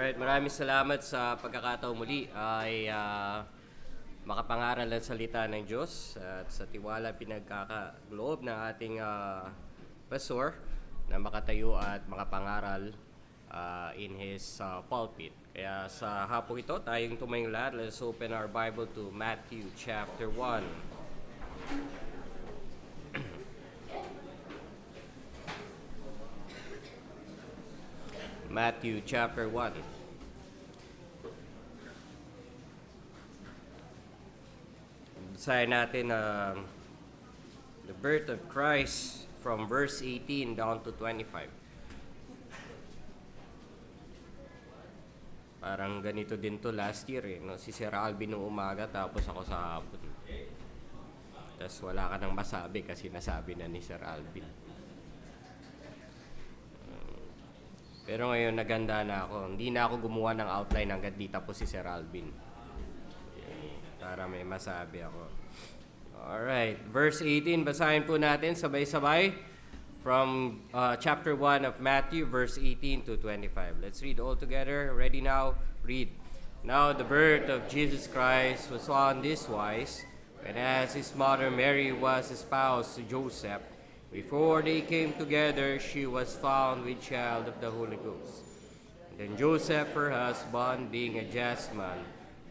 Alright, maraming salamat sa pagkakataon muli ay makapangaral ng salita ng Diyos at sa tiwala pinagkakaloob ng ating pastor na makatayo at makapangaral in his pulpit. Kaya sa hapong ito, tayong tumayong lahat, let's open our Bible to Matthew chapter 1. Matthew chapter 1. Basahin natin the birth of Christ from verse 18 down to 25. Parang ganito din to last year no? Si Sir Alvin noong umaga tapos ako sa hapon. Tapos wala ka nang masabi kasi nasabi na ni Sir Alvin. Pero ngayon naganda na ako. Hindi na ako gumawa ng outline hanggang di tapos si Sir Alvin. Para may masabi ako. Alright, verse 18, basahin po natin sabay-sabay from chapter 1 of Matthew, verse 18 to 25. Let's read all together. Ready now? Read. Now the birth of Jesus Christ was on this wise, when as his mother Mary was espoused to Joseph, before they came together, she was found with child of the Holy Ghost. Then Joseph, her husband, being a just man,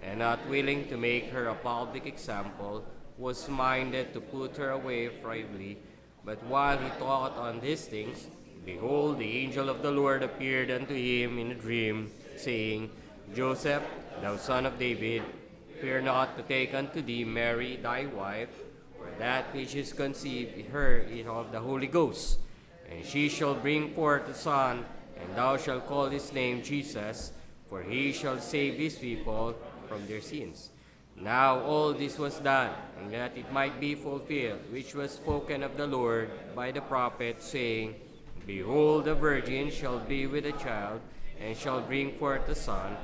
and not willing to make her a public example, was minded to put her away privily. But while he thought on these things, behold, the angel of the Lord appeared unto him in a dream, saying, Joseph, thou son of David, fear not to take unto thee Mary thy wife, for that which is conceived in her is of the Holy Ghost. And she shall bring forth a son, and thou shalt call his name Jesus, for he shall save his people from their sins. Now all this was done, and that it might be fulfilled, which was spoken of the Lord by the prophet, saying, Behold, the virgin shall be with a child, and shall bring forth a son,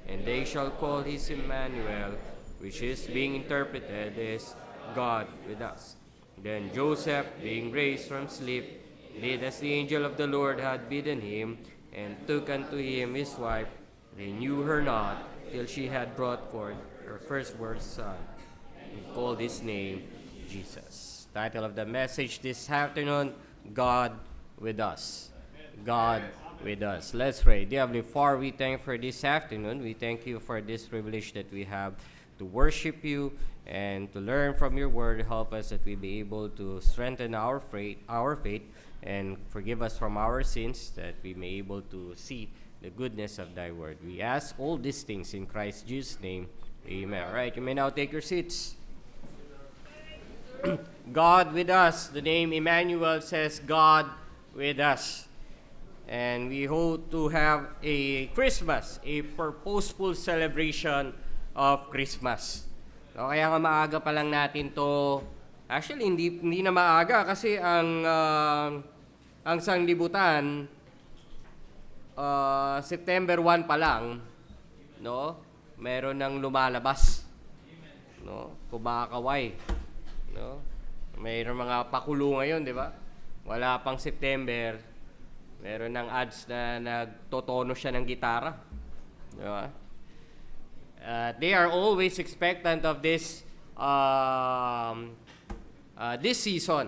and they shall call his Emmanuel, which is being interpreted is God with us. Then Joseph, being raised from sleep, did as the angel of the Lord had bidden him, and took unto him his wife. They knew her not, till she had brought forth her firstborn son, and called his name Jesus. Title of the message this afternoon, God with us. God with us. Let's pray. Dear Heavenly Father, we thank you for this afternoon. We thank you for this privilege that we have to worship you and to learn from your word. Help us that we be able to strengthen our faith, and forgive us from our sins, that we may be able to see the goodness of thy word. We ask all these things in Christ Jesus' name. Amen. All right, you may now take your seats. God with us. The name Emmanuel says God with us. And we hope to have a Christmas, a purposeful celebration of Christmas. So, kaya nga maaga pa lang natin to. Actually, hindi na maaga kasi ang sanglibutan September 1 pa lang, no? Meron nang lumalabas, no? Kumakaway, no? Mayroon mga pakulo ngayon, di ba? Wala pang September, meron ng ads na nagtotono siya ng gitara, di ba? They are always expectant of this season,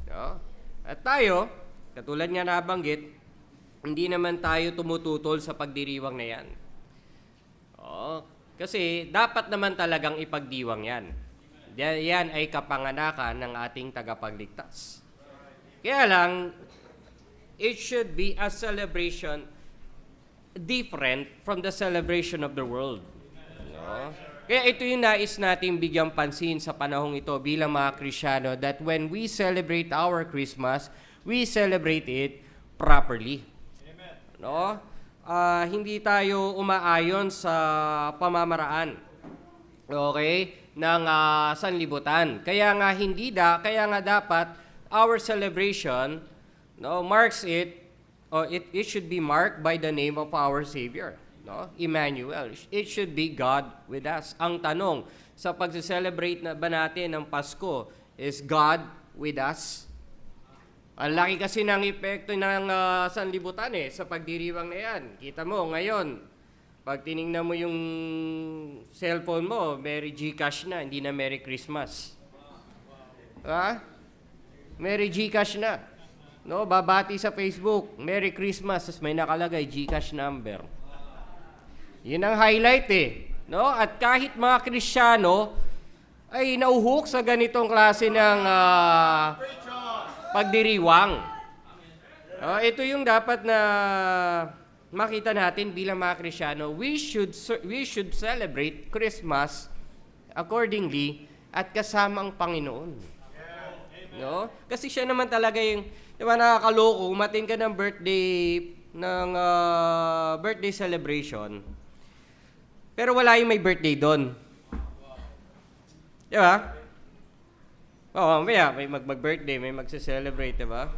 no? At tayo, katulad nga nabanggit, hindi naman tayo tumututol sa pagdiriwang na yan. Kasi dapat naman talagang ipagdiwang yan. Yan ay kapanganakan ng ating tagapagligtas. Kaya lang, it should be a celebration different from the celebration of the world. No? Kaya ito yung nais natin bigyang pansin sa panahong ito bilang mga Kristiyano, that when we celebrate our Christmas, we celebrate it properly. No? Hindi tayo umaayon sa pamamaraan, okay, ng sanlibutan. Kaya nga dapat our celebration, no, marks it, it should be marked by the name of our Savior, no? Emmanuel. It should be God with us. Ang tanong sa pag-celebrate na ba natin ng Pasko, is God with us? Ang laki kasi ng epekto ng sanlibutan sa pagdiriwang na yan. Kita mo, ngayon, Pag tiningnan mo yung cellphone mo, Merry Gcash na, hindi na Merry Christmas. Ha? Merry Gcash na. No, babati sa Facebook, Merry Christmas, tapos may nakalagay Gcash number. Yun ang highlight eh. No? At kahit mga Kristiyano ay nauhok sa ganitong klase ng pagdiriwang. Ito yung dapat na makita natin bilang mga Kristiyano. We should celebrate Christmas accordingly at kasama ang Panginoon. No? Kasi siya naman talaga yung, di ba, nakakaloko, umatin ka ng birthday celebration. Pero wala yung may birthday doon. Di ba? Oo, may mag-birthday, may magse-celebrate, di ba?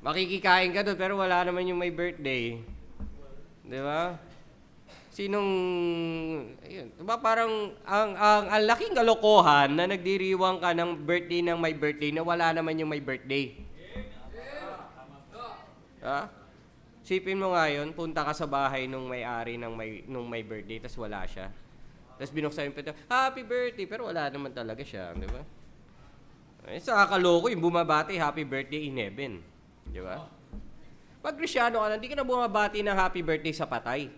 Makikikain ka doon, pero wala naman yung may birthday. Di ba? Ayun, diba parang ang laking kalokohan na nagdiriwang ka ng birthday ng may birthday na wala naman yung may birthday. Ha? Sipin mo nga yun, punta ka sa bahay nung may-ari nung may birthday, tas wala siya. Tas binuksan yung pito, happy birthday, pero wala naman talaga siya, di ba? Sa kaloko yung bumabati, happy birthday in heaven. Di ba? Pag Kristiyano ka na, hindi ka na bumabati ng happy birthday sa patay.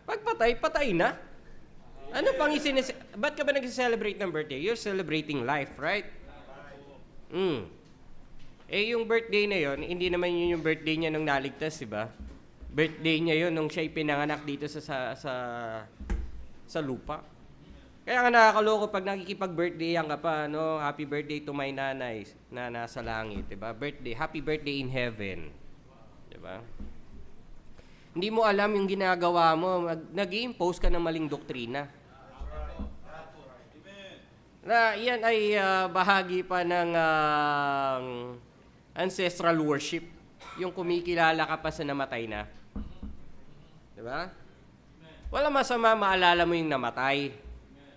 Pag patay na. Ano pang ba't ka ba nag-celebrate ng birthday? You're celebrating life, right? Yung birthday na yon, hindi naman yun yung birthday niya nung naligtas, di ba? Birthday niya yun nung siya'y pinanganak dito sa lupa. Kaya nga nakakaloko pag nakikipag-birthday ka pa, no? Happy birthday to my nanay na nasa langit, di ba? Happy birthday in heaven. Di ba? Hindi mo alam yung ginagawa mo, nag-i-impose ka ng maling doktrina. Na yan ay bahagi pa ng ancestral worship, yung kumikilala ka pa sa namatay na. Di ba? Wala masama maalala mo yung namatay.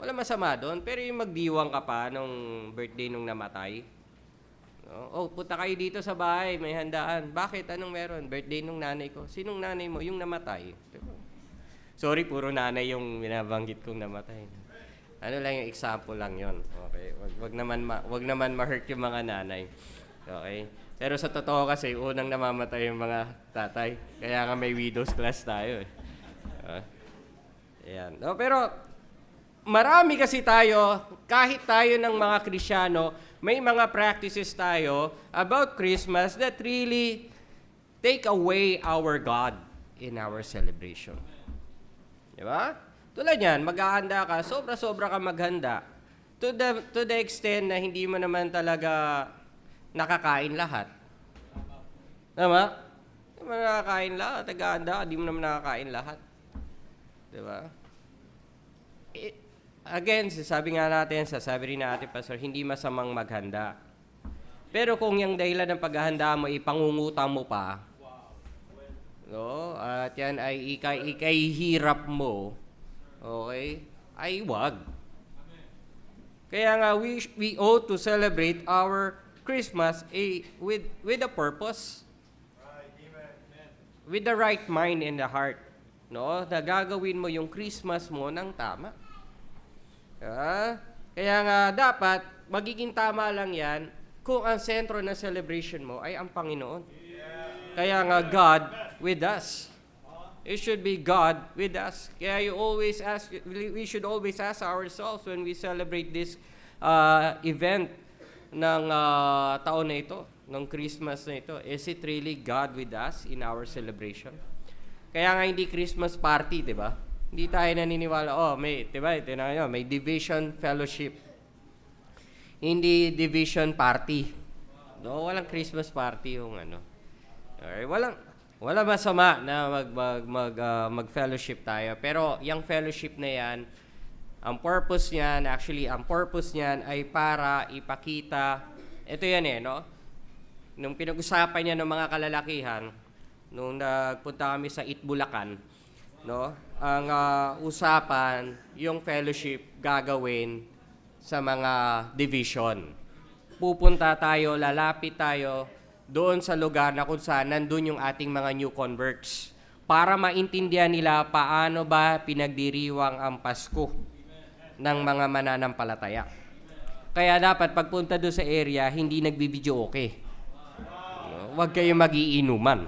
Wala masama doon, pero yung magdiwang ka pa nung birthday nung namatay. Punta kayo dito sa bahay, may handaan. Bakit? Anong meron? Birthday nung nanay ko. Sinong nanay mo? Yung namatay. Diba? Sorry, puro nanay yung binabanggit kong namatay. Ano lang yung example lang yon. Okay? Wag naman ma-hurt yung mga nanay. Okay? Pero sa totoo kasi, unang namamatay yung mga tatay. Kaya nga may widow's class tayo. Ayan. No, pero marami kasi tayo, kahit tayo ng mga Kristiyano, may mga practices tayo about Christmas that really take away our God in our celebration. Di ba? Tulad yan, maghahanda ka, sobra-sobra ka maghanda. To the extent na hindi mo naman talaga nakakain lahat. Tama? Hindi mo nakakain lahat. Naghahanda ka, hindi mo naman nakakain lahat. Di ba? Again, sabi rin natin, Pastor, hindi masamang maghanda. Pero kung yung dahilan ng paghahanda mo, ipangungutang mo pa, no? At yan ay ikahihirap mo, okay? Ay wag. Kaya nga, we ought to celebrate our Christmas with a purpose. With the right mind and the heart. No? Na gagawin mo yung Christmas mo ng tama. Kaya nga dapat magiging tama lang yan kung ang sentro ng celebration mo ay ang Panginoon. Kaya nga God with us. It should be God with us. Kaya we should always ask ourselves when we celebrate this event ng taon na ito, ng Christmas na ito, is it really God with us in our celebration? Kaya nga hindi Christmas party, di ba? Hindi tayo naniniwala, may division fellowship. Hindi division party. No, walang Christmas party yung ano. Okay, wala masama na mag-fellowship tayo. Pero yung fellowship na yan, ang purpose niyan ay para ipakita, ito yan no? Nung pinag-usapan niya ng mga kalalakihan, nung nagpunta kami sa Itbulacan, no? Ang usapan, yung fellowship gagawin sa mga division. Pupunta tayo, lalapit tayo doon sa lugar na kung saan nandun yung ating mga new converts. para maintindihan nila paano ba pinagdiriwang ang Pasko ng mga mananampalataya. Kaya dapat pagpunta doon sa area, hindi nagbibideo okay. Huwag kayong magiinuman.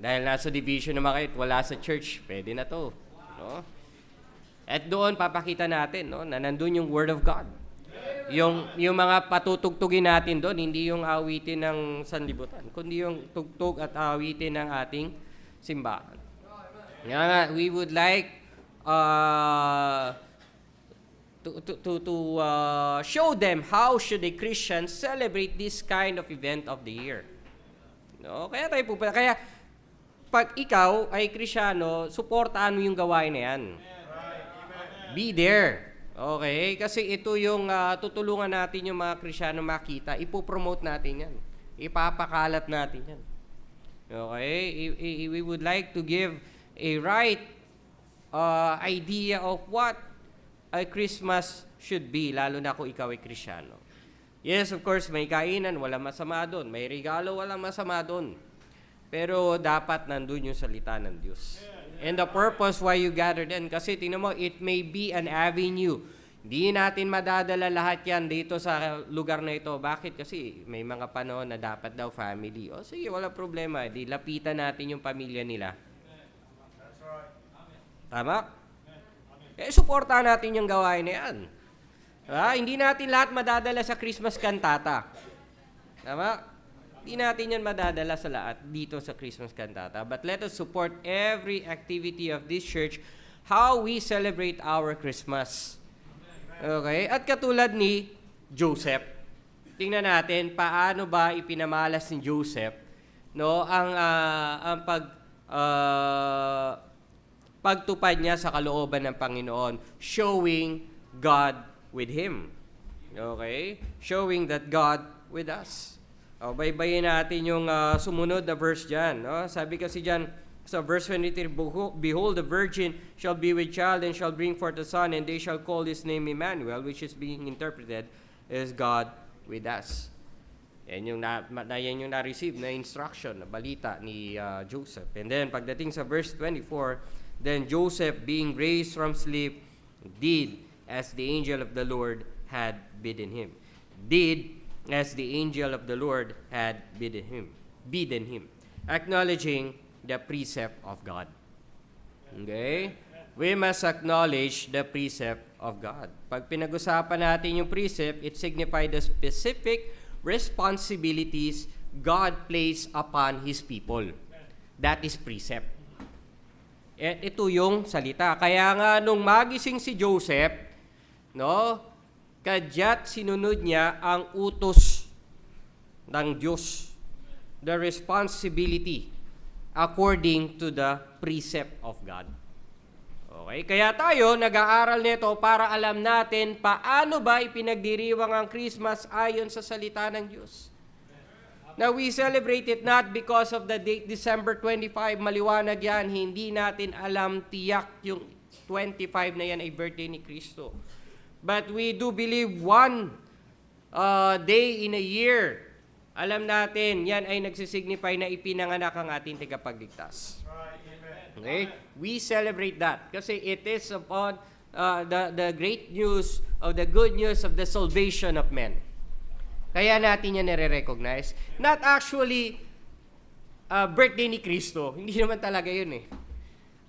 Dahil nasa division naman kayo, wala sa church, pwede na to. No? At doon papakita natin, no, na nandun yung Word of God. Yung mga patutugtugin natin doon, hindi yung awitin ng sanlibutan, kundi yung tugtog at awitin ng ating simbahan. We would like to show them how should a Christian celebrate this kind of event of the year. No, kaya tayo pupunta. Kaya pag ikaw ay Kristiyano, suportahan mo yung gawain na yan. Be there. Okay? Kasi ito yung tutulungan natin yung mga Kristiyano makita. Ipopromote natin yan. Ipapakalat natin yan. Okay? We would like to give a right idea of what a Christmas should be, lalo na kung ikaw ay Kristiyano. Yes, of course, may kainan, walang masama doon. May regalo, walang masama doon. Pero dapat nandun yung salita ng Diyos. And the purpose why you gathered in, kasi tingnan mo, it may be an avenue. Di natin madadala lahat yan dito sa lugar na ito. Bakit? Kasi may mga panahon na dapat daw family. O sige, wala problema. Di lapitan natin yung pamilya nila. Tama? Suportahan natin yung gawain na yan. Hindi natin lahat madadala sa Christmas cantata. Tama? Hindi natin yan madadala sa lahat dito sa Christmas cantata. But let us support every activity of this church, how we celebrate our Christmas. Okay? At katulad ni Joseph, tingnan natin paano ba ipinamalas ni Joseph, no, ang pagtupad niya sa kalooban ng Panginoon, showing God with him. Okay? Showing that God with us. Baybayin natin yung sumunod na verse dyan. No? Sabi kasi dyan sa verse 23, Behold, the virgin shall be with child and shall bring forth a son, and they shall call his name Emmanuel, which is being interpreted as God with us. Yan yung na-receive na instruction, na balita ni Joseph. And then pagdating sa verse 24, Then Joseph, being raised from sleep, did as the angel of the Lord had bidden him. Did as the angel of the Lord had bidden him. Acknowledging the precept of God. Okay? We must acknowledge the precept of God. Pag pinag-usapan natin yung precept, it signifies the specific responsibilities God placed upon His people. That is precept. At ito yung salita. Kaya nga nung magising si Joseph, no, kadyat sinunod niya ang utos ng Diyos. The responsibility according to the precept of God. Okay, kaya tayo nag-aaral nito para alam natin paano ba ipinagdiriwang ang Christmas ayon sa salita ng Diyos. Now, we celebrate it not because of the date December 25, maliwanag yan, hindi natin alam tiyak yung 25 na yan ay birthday ni Kristo. But we do believe one day in a year, alam natin, yan ay nagsisignify na ipinanganak ang ating tagapagligtas. Okay? We celebrate that kasi it is upon the great news of the good news of the salvation of men. Kaya natin yan nare-recognize. Not actually birthday ni Kristo. Hindi naman talaga yun eh.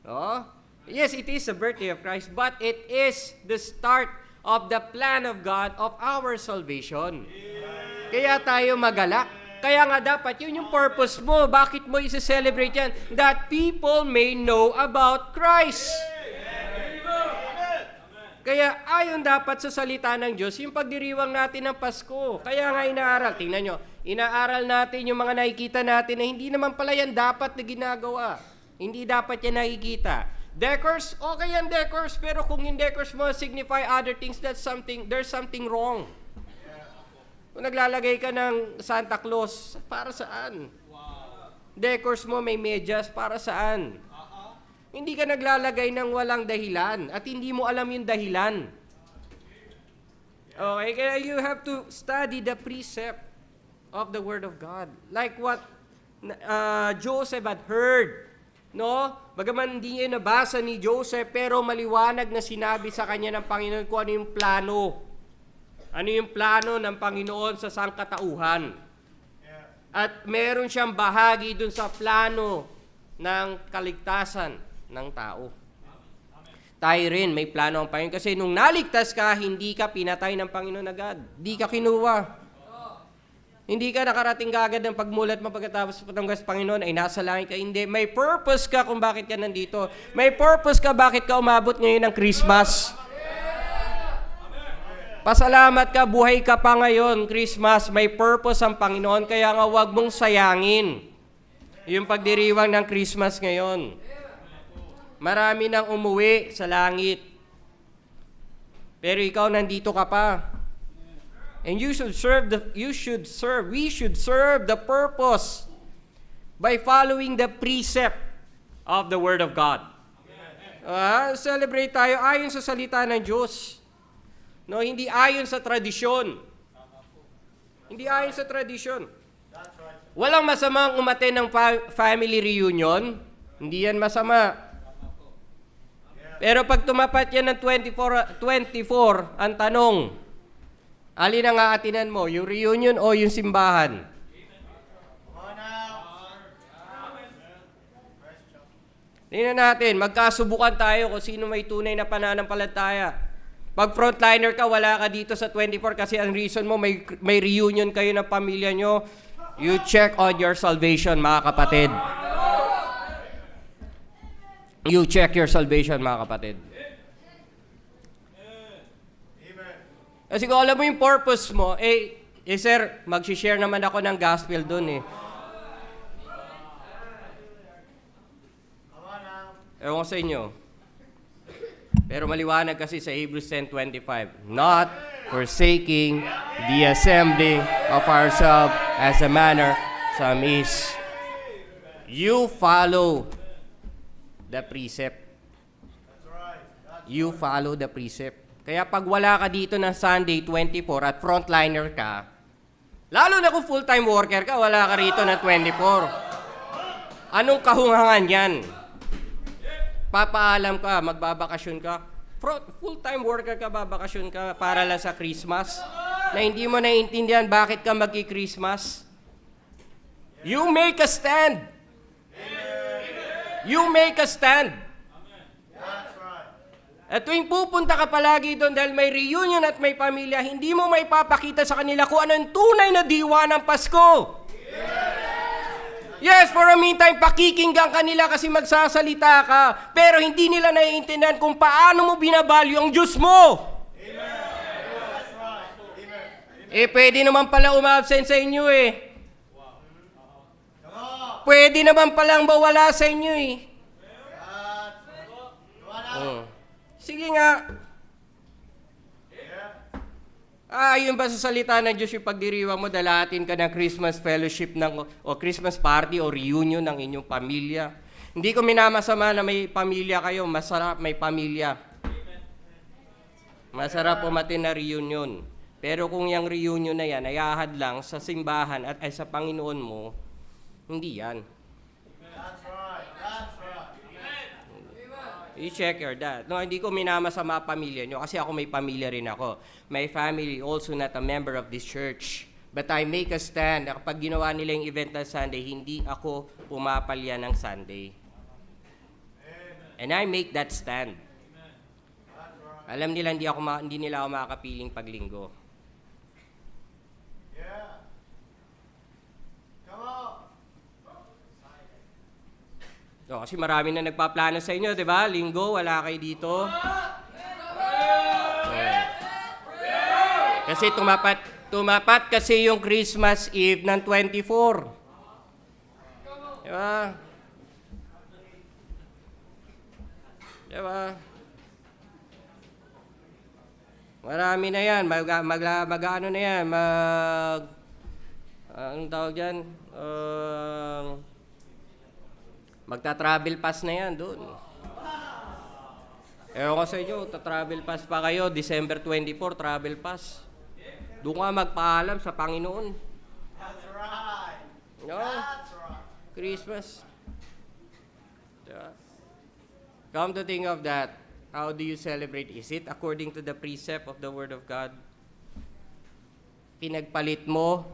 No? Yes, it is a birthday of Christ, but it is the start of the plan of God of our salvation. Kaya tayo magalak. Kaya nga dapat, yun yung purpose mo. Bakit mo isi-celebrate yan? That people may know about Christ. Kaya ayon dapat sa salita ng Diyos, yung pagdiriwang natin ng Pasko. Kaya nga inaaral. Tingnan nyo, inaaral natin yung mga nakikita natin na hindi naman pala yan dapat na ginagawa. Hindi dapat yan nakikita. Decors, okay yan decors, pero kung yung decors mo signify other things, there's something wrong. Kung naglalagay ka ng Santa Claus, para saan? Decors mo may medyas, para saan? Hindi ka naglalagay ng walang dahilan at hindi mo alam yung dahilan. Okay, kaya you have to study the precept of the Word of God. Like what Joseph had heard. No? Bagaman hindi niya nabasa ni Joseph, pero maliwanag na sinabi sa kanya ng Panginoon kung ano yung plano. Ano yung plano ng Panginoon sa sangkatauhan. At meron siyang bahagi dun sa plano ng kaligtasan ng tao. Tayo rin, may plano ang Panginoon. Kasi nung naligtas ka, hindi ka pinatay ng Panginoon agad. Hindi ka kinuha. Hindi ka nakarating agad ng pagmulat mo pagkatapos patunggas Panginoon ay nasa langit ka. Hindi. May purpose ka kung bakit ka nandito. May purpose ka bakit ka umabot ngayon ng Christmas. Pasalamat ka, buhay ka pa ngayon, Christmas. May purpose ang Panginoon, kaya nga huwag mong sayangin yung pagdiriwang ng Christmas ngayon. Marami nang umuwi sa langit. Pero ikaw nandito ka pa. And we should serve the purpose by following the precept of the Word of God. Celebrate tayo ayon sa salita ng Diyos. No, hindi ayon sa tradisyon. Hindi ayon sa tradisyon. Walang masamang umattend ng family reunion. Hindi yan masama. Pero pag tumapat yan ng 24, ang tanong, alin ang aatinan mo? Yung reunion o yung simbahan? Tingnan natin, magkasubukan tayo kung sino may tunay na pananampalataya. Pag frontliner ka, wala ka dito sa 24 kasi ang reason mo may reunion kayo ng pamilya nyo, you check on your salvation, mga kapatid. You check your salvation, mga kapatid. Kasi kung alam mo yung purpose mo, sir, mag-share naman ako ng gospel dun Ewan ko sa inyo. Pero maliwanag kasi sa Hebrews 10:25, not forsaking the assembling of ourselves as a manner some is. You follow the precept. You follow the precept. Kaya pag wala ka dito ng Sunday 24 at frontliner ka, lalo na kung full-time worker ka, wala ka rito ng 24. Anong kahungangan yan? Papaalam ka, magbabakasyon ka. Full-time worker ka, babakasyon ka para lang sa Christmas. Na hindi mo naiintindihan bakit ka magki-Christmas. You make a stand. You make a stand. At tuwing pupunta ka palagi doon dahil may reunion at may pamilya, hindi mo maipapakita sa kanila kung ano ang tunay na diwa ng Pasko. Yes, for a meantime, pakikinggan ka nila kasi magsasalita ka, pero hindi nila naiintindihan kung paano mo binavalue ang Diyos mo. Pwede naman pala umabsent sa inyo Pwede naman palang mawala sa inyo Sige nga. Yun ba sa salita ng Diyos yung pagdiriwang mo, dalahatin ka ng Christmas fellowship o Christmas party o reunion ng inyong pamilya. Hindi ko minamasama na may pamilya kayo, masarap may pamilya. Masarap umatin na reunion. Pero kung yung reunion na yan ay ahad lang sa simbahan at ay sa Panginoon mo, hindi yan. You check your dad. No, hindi ko minamasama pamilya nyo kasi ako may pamilya rin ako. My family also not a member of this church. But I make a stand na kapag ginawa nila yung event ng Sunday, hindi ako pumapalya ng Sunday. And I make that stand. Alam nila hindi nila ako makakapiling paglinggo. Kasi marami na nagpaplano sa inyo, di ba? Linggo, wala kayo dito. Kasi tumapat kasi yung Christmas Eve ng 24. Di ba? Di ba? Marami na yan. Mag-ano na yan? Anong tawag dyan? Magta-travel pass na yan doon. Ewan ko sa inyo, ta-travel pass pa kayo, December 24, travel pass. Doon ka magpaalam sa Panginoon. That's right. No? That's right. Christmas. Diba? Come to think of that, how do you celebrate? Is it according to the precept of the Word of God? Pinagpalit mo,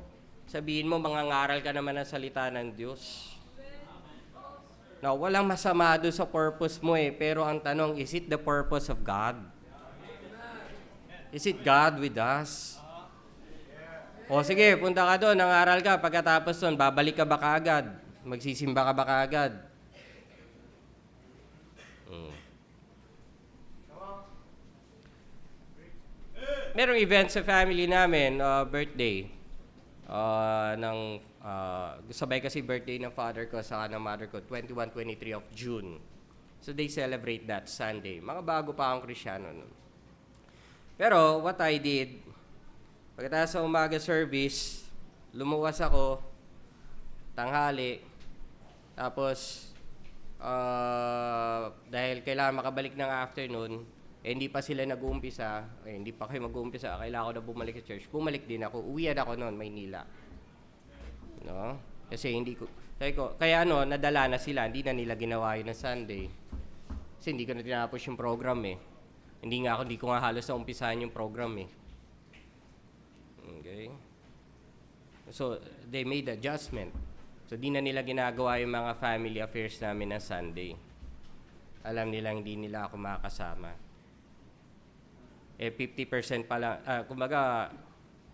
sabihin mo, mangangaral ka naman ng salita ng Diyos. Now, walang masama doon sa purpose mo pero ang tanong, is it the purpose of God? Is it God with us? O sige, punta ka doon, nangaral ka, pagkatapos doon, babalik ka ba kaagad? Magsisimba ka ba kaagad? Merong event sa family namin, birthday. Sabay kasi birthday ng father ko sa ng mother ko, 21-23 of June. So they celebrate that Sunday. Mga bago pa akong Kristyano nun. Pero what I did, pagkatapos sa umaga service, lumuwas ako, tanghali, tapos dahil kailangan makabalik ng afternoon, hindi pa sila nag-uumpisa, hindi pa kayo mag-uumpisa, kailangan ko na bumalik sa church. Bumalik din ako, uwian ako noon, Maynila. No? Kasi kaya nadala na sila, hindi na nila ginawa yun ng Sunday. Kasi hindi ko na tinapos yung program Hindi ko nga halos na umpisahan yung program Okay? So, they made adjustment. So, di na nila ginagawa yung mga family affairs namin ng Sunday. Alam nila hindi nila ako makakasama. 50% pa lang, kumbaga,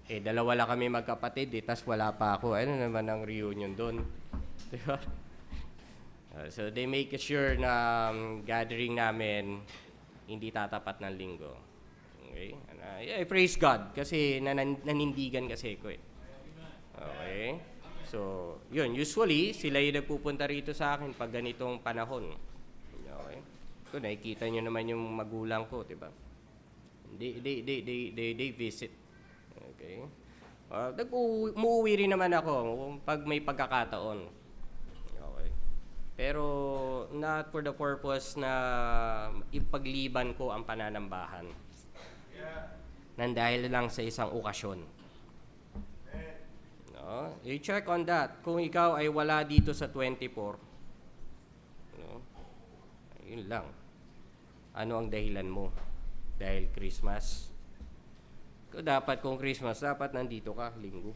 dalawa lang kami magkapatid tas wala pa ako. Ano naman ang reunion doon? Diba? So, they make sure na gathering namin hindi tatapat ng linggo. Okay? I praise God kasi nanindigan kasi ko Okay? So, yun. Usually, sila yung nagpupunta rito sa akin pag ganitong panahon. Okay? So, nakikita nyo naman yung magulang ko, diba? They visit. Okay? Umuwi rin naman ako pag may pagkakataon. Okay. Pero not for the purpose na ipagliban ko ang pananambahan. Nandahil lang sa isang okasyon. No? I-check on that. Kung ikaw ay wala dito sa 24, yun lang. Ano ang dahilan mo? Dahil Christmas. Kung Christmas, dapat nandito ka, linggo.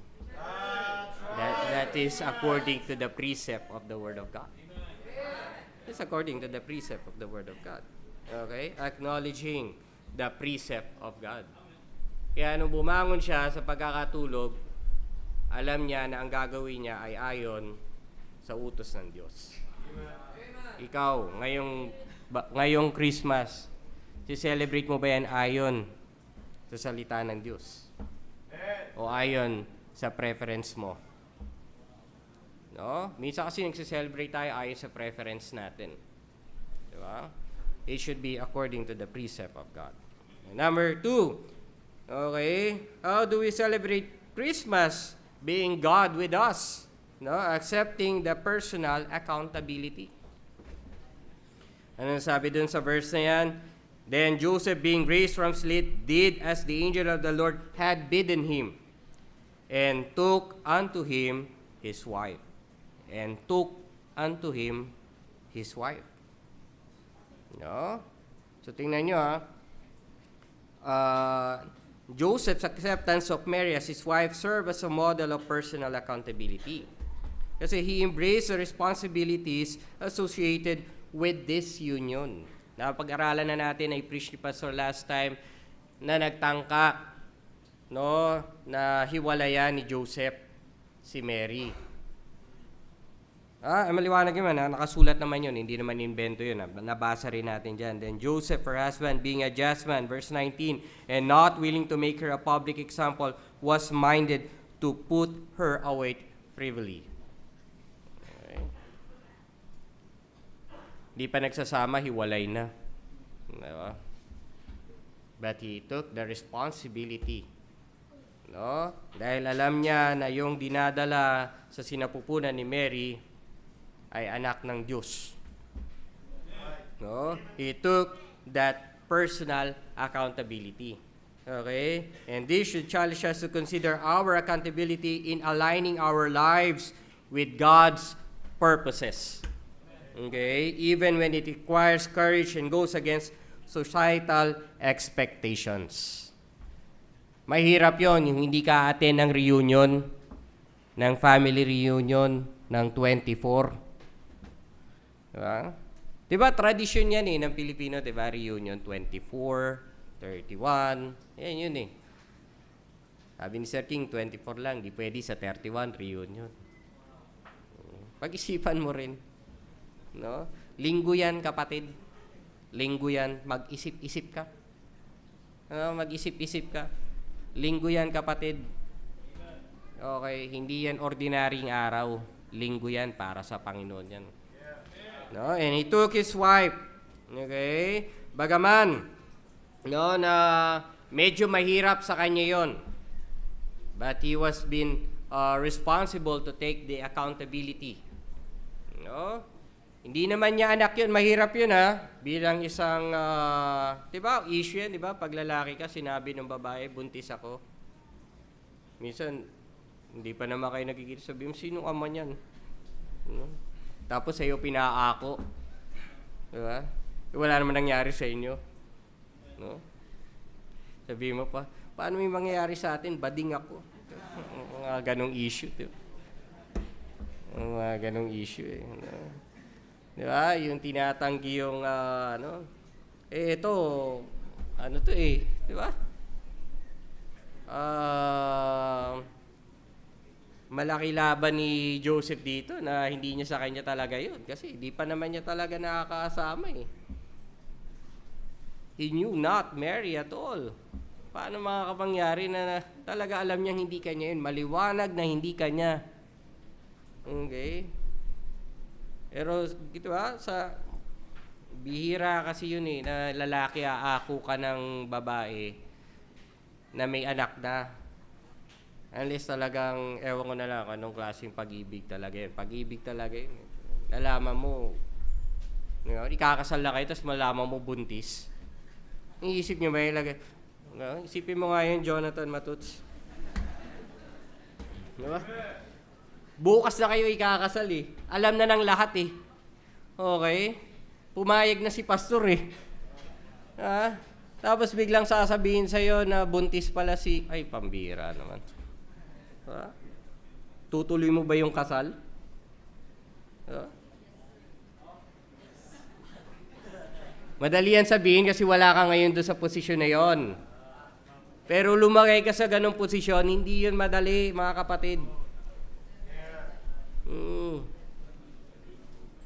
That is according to the precept of the Word of God. It's according to the precept of the Word of God. Okay? Acknowledging the precept of God. Kaya nung bumangon siya sa pagkakatulog, alam niya na ang gagawin niya ay ayon sa utos ng Diyos. Ikaw, ngayong Christmas, si-celebrate mo ba yan ayon sa salita ng Diyos? O ayon sa preference mo? No? Minsan kasi nagsi-celebrate tayo ayon sa preference natin. Diba? It should be according to the precept of God. And number 2, okay, how do we celebrate Christmas? Being God with us. No? Accepting the personal accountability. Ano sabi dun sa verse na yan? Then Joseph, being raised from sleep, did as the angel of the Lord had bidden him, and took unto him his wife. And took unto him his wife. No? So tingnan nyo Joseph's acceptance of Mary as his wife served as a model of personal accountability. Kasi he embraced the responsibilities associated with this union. Napag-aralan na natin, ay preach ni Pastor last time, na nagtangka, na hiwalayan ni Joseph si Mary. Maliwanag yun, nakasulat naman yun, hindi naman invento yun, nabasa rin natin dyan. Then Joseph, her husband, being a just man, verse 19, and not willing to make her a public example, was minded to put her away privily. Di pa nagsasama, hiwalay na. Diba? But he took the responsibility. No? Dahil alam niya na yung dinadala sa sinapupunan ni Mary ay anak ng Diyos. No? He took that personal accountability. Okay? And this should challenge us to consider our accountability in aligning our lives with God's purposes. Okay? Even when it requires courage and goes against societal expectations. Mahirap yon yung hindi ka attend ng reunion, ng family reunion ng 24. Diba? Diba, tradisyon yan ng Pilipino, diba? Reunion 24, 31, yan yun eh. Sabi ni Sir King, 24 lang, di pwede sa 31, reunion. Pag-isipan mo rin. No? Linggo yan, kapatid. Linggo yan, mag-isip-isip ka. Mag-isip-isip ka. Linggo yan, kapatid. Okay, hindi yan ordinaryong araw. Linggo yan para sa Panginoon yan. No, and he took his wife. Okay? Bagaman, no, na medyo mahirap sa kanya yon. But he was been responsible to take the accountability. No? Hindi naman niya anak yun. Mahirap yun bilang isang, diba, issue yan, diba? Pag lalaki ka, sinabi ng babae, buntis ako. Minsan, hindi pa naman kayo nagkikita. Sabi mo, sino ka man yan? No? Tapos sa'yo pinaako. Diba? Wala naman nangyari sa inyo. No? Sabi mo pa, paano may mangyayari sa atin? Bading ako. Mga ganong issue. Diba? Mga ganong issue eh. No? Diba? Yung tinatanggi yung, ito, ano to eh. Diba? Malaki laban ni Joseph dito na hindi niya sa kanya talaga yun. Kasi di pa naman niya talaga nakakasama eh. He knew not Mary at all. Paano makakapangyari na talaga alam niyang hindi kanya yun? Maliwanag na hindi kanya. Okay? Pero dito sa bihira kasi yun eh, na lalaki aako ka ng babae na may anak na. Unless talagang, ewan ko na lang anong klaseng pag-ibig talaga yun. Pag-ibig talaga yun. Nalaman mo, ikakasal na kayo, tapos malaman mo buntis. Iisip nyo ba yung lagay? Isipin mo nga yun, Jonathan Matuts. Diba? Bukas na kayo ikakasal eh. Alam na ng lahat eh. Okay? Pumayag na si pastor eh. Tapos biglang sasabihin sa'yo na buntis pala si... Ay, pambira naman. Tutuloy mo ba yung kasal? Madali yan sabihin kasi wala ka ngayon doon sa posisyon na yon. Pero lumagay ka sa ganong posisyon, hindi yun madali, mga kapatid.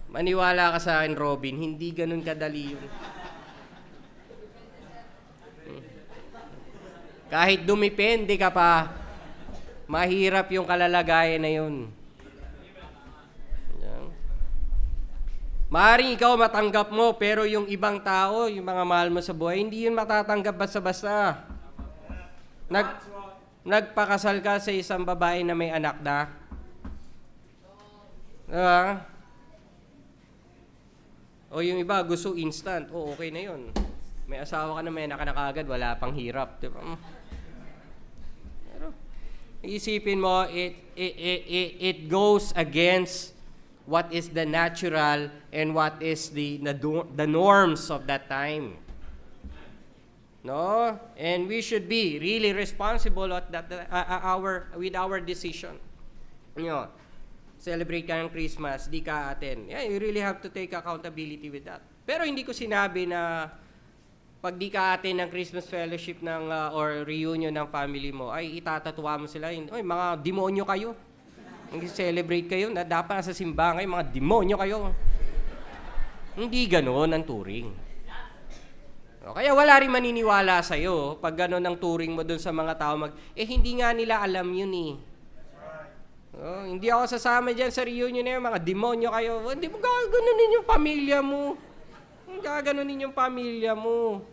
Maniwala ka sa akin, Robin, hindi ganon kadali yun. Kahit dumipende ka pa, mahirap yung kalalagayan na yun. Maaaring ikaw matanggap mo, pero yung ibang tao, yung mga mahal mo sa buhay, hindi yun matatanggap basta-basta. Nagpakasal ka sa isang babae na may anak na. O yung iba, gusto instant. O, okay na yun. May asawa ka na, may anak ka na kaagad, wala pang hirap. Diba? Pero, isipin mo, it goes against what is the natural and what is the norms of that time. No? And we should be really responsible at with our decision. Celebrate ka ng Christmas, di ka attend. Yeah, you really have to take accountability with that. Pero hindi ko sinabi na pag di ka attend ng Christmas fellowship or reunion ng family mo, ay itatatwa mo sila. Ay, mga demonyo kayo. Celebrate kayo na dapat sa simbahan kayo, mga demonyo kayo. Hindi ganoon ang turing. Kaya wala rin maniniwala sa'yo pag gano'n ang turing mo dun sa mga tao hindi nga nila alam yun eh. Hindi ako sasama dyan sa reunion na yun, mga demonyo kayo. Hindi mo gaganunin yung pamilya mo. Gaganunin yung pamilya mo.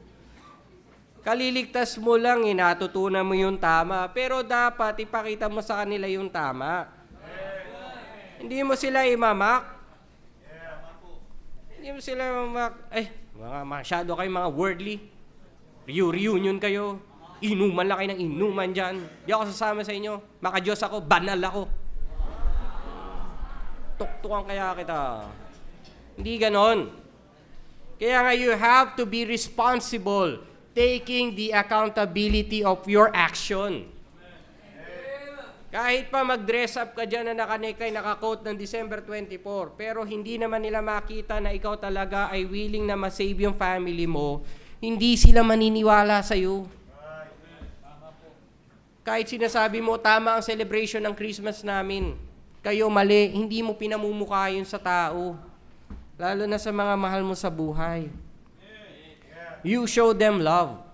Kaliligtas mo lang, natutunan mo yung tama. Pero dapat ipakita mo sa kanila yung tama. Hindi mo sila imamak. Hindi mo sila imamak. Mga masyado kayo mga worldly. Reunion kayo. Inuman lang kayo ng inuman dyan. Di ako sasama sa inyo. Maka-Diyos ako, banal ako. Tuktukan kaya kita. Hindi ganon. Kaya nga you have to be responsible, taking the accountability of your action. Kahit pa mag-dress up ka dyan na nakanikay, naka-quote ng December 24, pero hindi naman nila makita na ikaw talaga ay willing na masave yung family mo, hindi sila maniniwala sa'yo. Kahit sinasabi mo, tama ang celebration ng Christmas namin, kayo mali, hindi mo pinamumukha yun sa tao. Lalo na sa mga mahal mo sa buhay. You show them love.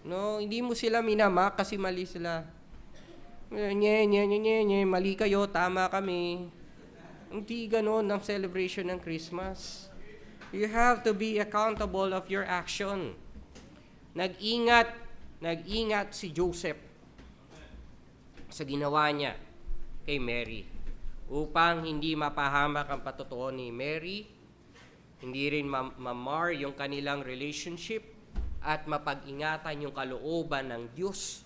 No, hindi mo sila minamak kasi mali sila. Mali kayo, tama kami. Hindi ganon ang celebration ng Christmas. You have to be accountable of your action. Nag-ingat si Joseph sa ginawa niya kay Mary upang hindi mapahamak ang patutuo ni Mary, hindi rin mamar yung kanilang relationship, at mapag-ingatan yung kalooban ng Diyos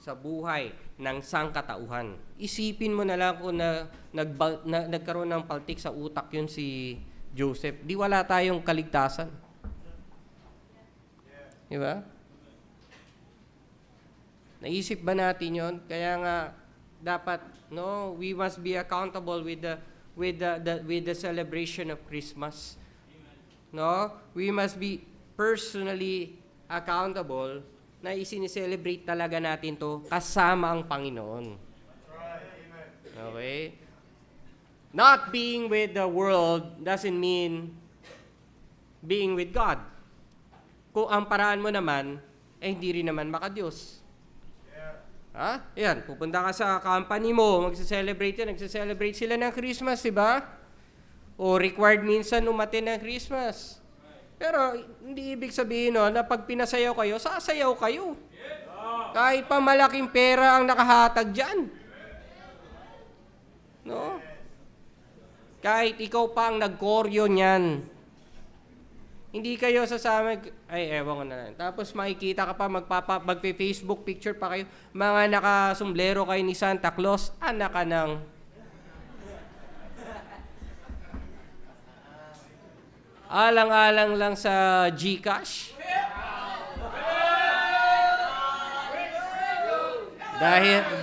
sa buhay ng sangkatauhan. Isipin mo na lang kung nagkaroon ng paltik sa utak yun si Joseph. Di wala tayong kaligtasan. Di ba? Naisip ba natin yun? Kaya nga, dapat, no, we must be accountable with the celebration of Christmas. No? We must be personally accountable na isinicelebrate talaga natin to kasama ang Panginoon. Okay? Not being with the world doesn't mean being with God. Kung ang paraan mo naman, hindi rin naman makadiyos. Ha? Yan, pupunta ka sa company mo, nagse-celebrate sila ng Christmas, di ba? O required minsan umatin ng Christmas. Pero hindi ibig sabihin na pag pinasayaw kayo, sasayaw kayo. Kahit pa malaking pera ang nakahatag dyan. No? Kahit ikaw pa ang nagkoryo niyan. Hindi kayo sasama, ay ewan ko na lang. Tapos makikita ka pa, magpe-Facebook picture pa kayo, mga nakasumblero kayo ni Santa Claus, anak ka ng alang-alang lang sa GCash.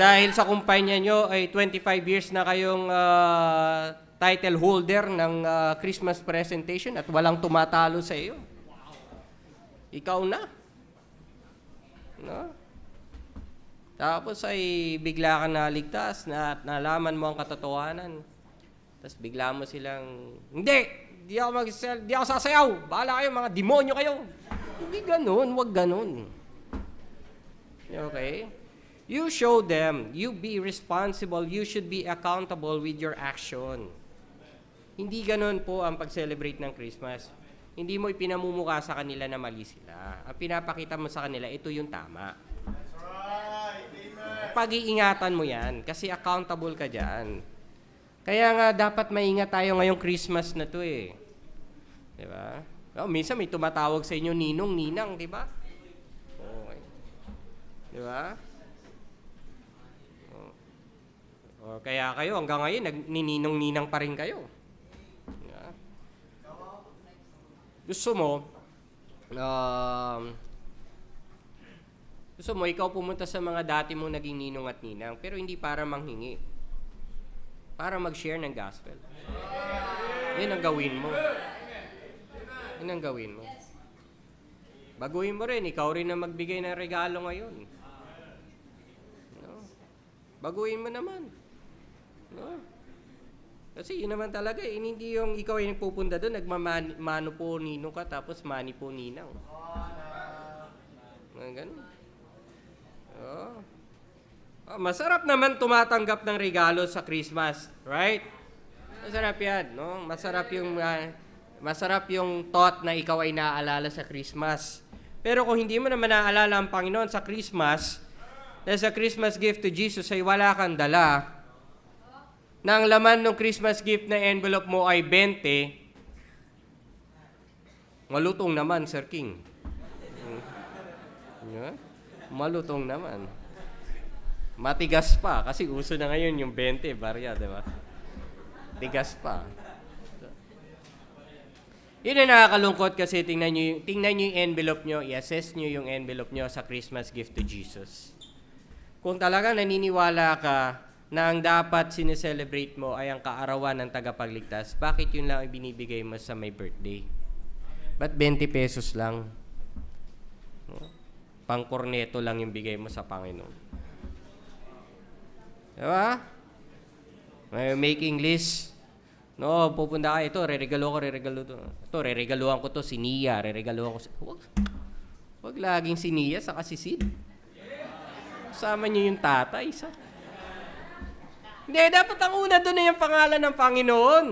Dahil sa kumpanya nyo ay 25 years na kayong title holder ng Christmas presentation at walang tumatalo sa iyo. Ikaw na. No? Tapos ay bigla ka naligtas na nalaman mo ang katotohanan. Tapos bigla mo silang, Hindi ako sasayaw. Bahala kayo, mga demonyo kayo. Hindi ganun, wag ganun. Okay? You show them, you be responsible, you should be accountable with your action. Hindi ganun po ang pag-celebrate ng Christmas. Hindi mo ipinamumukha sa kanila na mali sila. Ang pinapakita mo sa kanila, ito yung tama. That's right. Amen. Pag-iingatan mo yan, kasi accountable ka dyan. Kaya nga dapat maingat tayo ngayong Christmas na to eh. 'Di ba? Oh, minsan may tumatawag sa inyo ninong, ninang, 'di ba? Okay. 'Di ba? O kaya kayo hanggang ngayon nagnininong-ninang pa rin kayo. Yeah. Gusto mo ikaw pumunta sa mga dati mong naging ninong at ninang pero hindi para manghingi. Para mag-share ng gospel. Yun ang gawin mo. Yun ang gawin mo. Baguhin mo rin, ikaw rin ang magbigay ng regalo ngayon. No? Baguhin mo naman. No? Kasi yun naman talaga, hindi yung ikaw ay nagpupunta doon, nagmamano po ninong ka, tapos mani po ninang. Ganun. Oh. Masarap naman tumatanggap ng regalo sa Christmas, right? Masarap yan, no? Masarap yung thought na ikaw ay naaalala sa Christmas. Pero kung hindi mo naman naaalala ang Panginoon sa Christmas, dahil sa Christmas gift to Jesus ay wala kang dala, na ang laman ng Christmas gift na envelope mo ay 20, malutong naman, Sir King. Yeah? Malutong naman. Matigas pa. Kasi uso na ngayon yung 20, barya, di ba? Tigas pa. Yun ang nakakalungkot kasi tingnan nyo yung envelope nyo, i-assess nyo yung envelope nyo sa Christmas gift to Jesus. Kung talaga naniniwala ka na ang dapat sineselebrate mo ay ang kaarawan ng tagapagligtas, bakit yun lang ibinibigay mo sa may birthday? Ba't 20 pesos lang? Pangkorneto lang yung bigay mo sa Panginoon. Diba? May making list. No, pupunta ka, ito, re-regalo to. Ito, re-regaluhan ko to si Nia, re-regaluhan ko si... Huwag laging si Nia, saka si Sid. Sama niyo yung tatay, isa. Hindi, dapat ang una doon na yung pangalan ng Panginoon.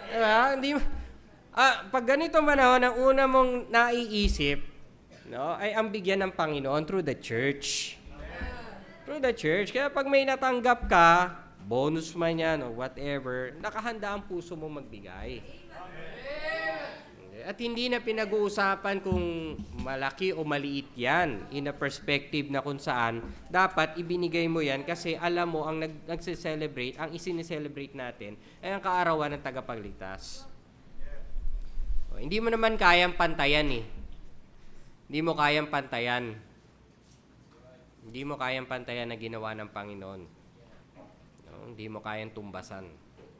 Diba? Hindi, pag ganito manahon, ang una mong naiisip, no, ay ang bigyan ng Panginoon through the church. Through the church. Kaya pag may natanggap ka, bonus man yan o whatever, nakahanda ang puso mo magbigay. At hindi na pinag-uusapan kung malaki o maliit yan in a perspective na kung saan dapat ibinigay mo yan kasi alam mo ang nagse-celebrate, ang isineselebrate natin ay ang kaarawan ng tagapagligtas. Hindi mo naman kayang pantayan eh. Hindi mo kayang pantayan. Hindi mo kayang pantayan na ginawa ng Panginoon. Hindi mo kayang tumbasan.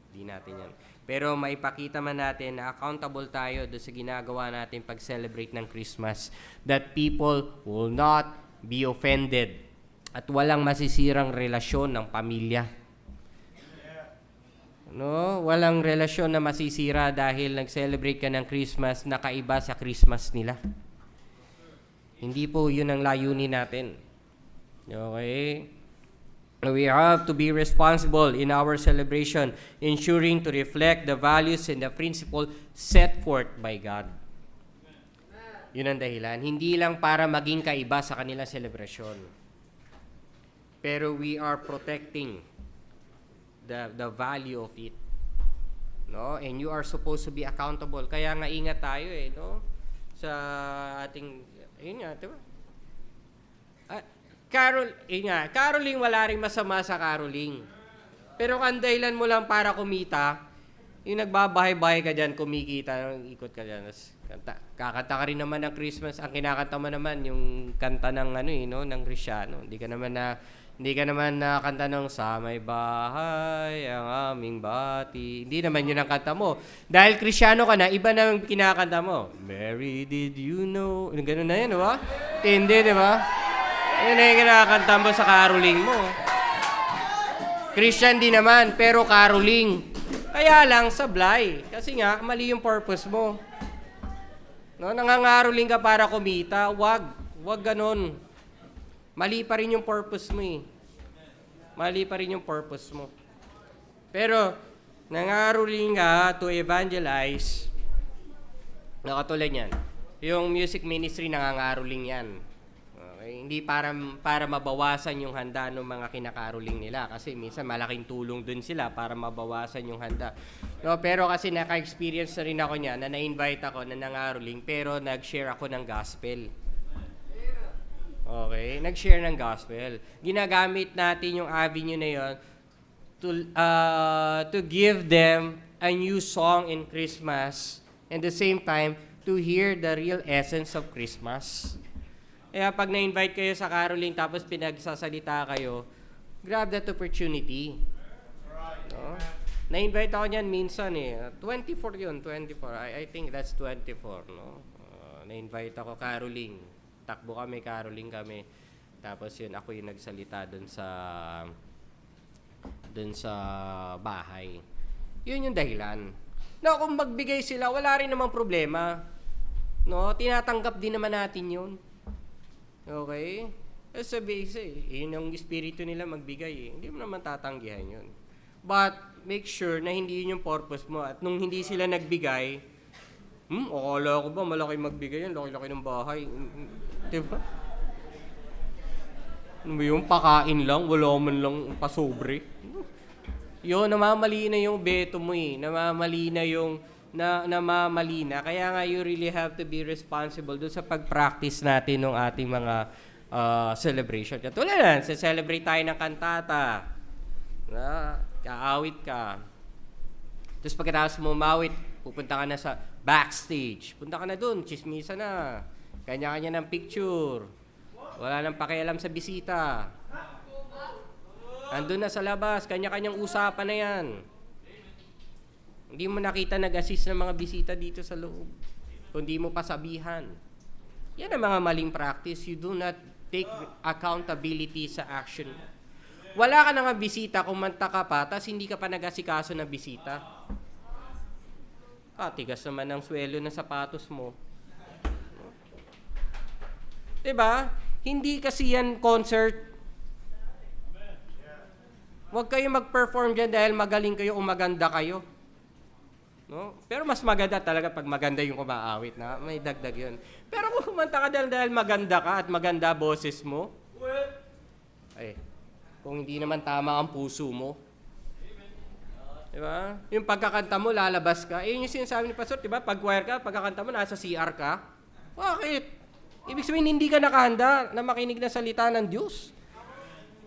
Hindi natin yan. Pero maipakita man natin na accountable tayo doon sa ginagawa natin pag-celebrate ng Christmas, that people will not be offended at walang masisirang relasyon ng pamilya. No? Walang relasyon na masisira dahil nag-celebrate ka ng Christmas na kaiba sa Christmas nila. Hindi po yun ang layunin natin. Okay? We have to be responsible in our celebration, ensuring to reflect the values and the principle set forth by God. Yun ang dahilan. Hindi lang para maging kaiba sa kanilang celebration. Pero we are protecting the value of it. No? And you are supposed to be accountable. Kaya nga ingat tayo no? Sa ating, yun nga, diba? Caroling, wala rin masama sa caroling. Pero kung dahilan mo lang para kumita, yung nagbabahay-bahay ka dyan, kumikita, ikot ka dyan, kakanta ka rin naman ng Christmas. Ang kinakanta mo naman, yung kanta ng, ng Kristiyano. Hindi ka naman nakakanta ng sa may bahay, ang aming bati. Hindi naman yun ang kanta mo. Dahil Kristiyano ka na, iba na yung kinakanta mo. Mary, did you know? Ganun na yun, diba? Hindi, diba? Yun na yung kinakanta mo sa caroling mo. Christian din naman, pero caroling. Kaya lang, sablay. Kasi nga, mali yung purpose mo. No, nangangaroling ka para kumita, wag ganun. Mali pa rin yung purpose mo eh. Mali pa rin yung purpose mo. Pero, nangaroling ka to evangelize, nakatulad yan. Yung music ministry, nangangaroling yan. Hindi para mabawasan yung handa ng mga kinakaroling nila kasi minsan malaking tulong dun sila para mabawasan yung handa. No, pero kasi naka-experience na rin ako niya na na-invite ako na nangaroling pero nag-share ako ng gospel. Okay, nag-share ng gospel. Ginagamit natin yung avenue na yon to give them a new song in Christmas and the same time to hear the real essence of Christmas. Kaya pag na-invite kayo sa caroling tapos pinagsasalita kayo, grab that opportunity. No? Na-invite ako niyan minsan 24 yun, 24. I think that's 24, no? Na-invite ako caroling. Takbo kami, caroling kami. Tapos yun, ako yung nagsalita dun sa bahay. Yun yung dahilan. No, kung magbigay sila, wala rin namang problema. No, tinatanggap din naman natin yun. Okay? Sabi, yun yung espiritu nila magbigay Hindi mo naman tatanggihan yun. But, make sure na hindi yun yung purpose mo. At nung hindi sila nagbigay, akala ko ba malaki magbigay yan? Laki-laki ng bahay. Diba? Ano yung pakain lang? Wala man lang pasobre. Yun, namamali na yung beto mo Namamali na. Kaya nga, you really have to be responsible doon sa pag-practice natin ng ating mga celebration. Katulad yan, celebrate tayo ng kantata. Kaawit ka. Tapos pagkatapos mo umawit, pupunta ka na sa backstage. Punta ka na dun, chismisa na. Kanya-kanya ng picture. Wala nang pakialam sa bisita. Andun na sa labas, kanya-kanyang usapan na yan. Hindi mo nakita nag-assist ng mga bisita dito sa loob. Kundi mo pasabihan. Yan ang mga maling practice. You do not take accountability sa action. Wala ka na nga bisita, kumanta ka pa, tapos hindi ka pa nag-asikaso ng bisita. Tigas naman ang swelo ng sapatos mo. Diba? Hindi kasi yan concert. Huwag kayo mag-perform dyan dahil magaling kayo o maganda kayo. No? Pero mas maganda talaga pag maganda yung kumaawit na may dagdag yun. Pero kung kumanta ka dahil maganda ka at maganda boses mo, kung hindi naman tama ang puso mo, diba? Yung pagkakanta mo, lalabas ka. Yung sinasabi ni Pastor, diba? Pag choir ka, pagkakanta mo, nasa CR ka. Bakit? Ibig sabihin, hindi ka nakahanda na makinig na salita ng Diyos.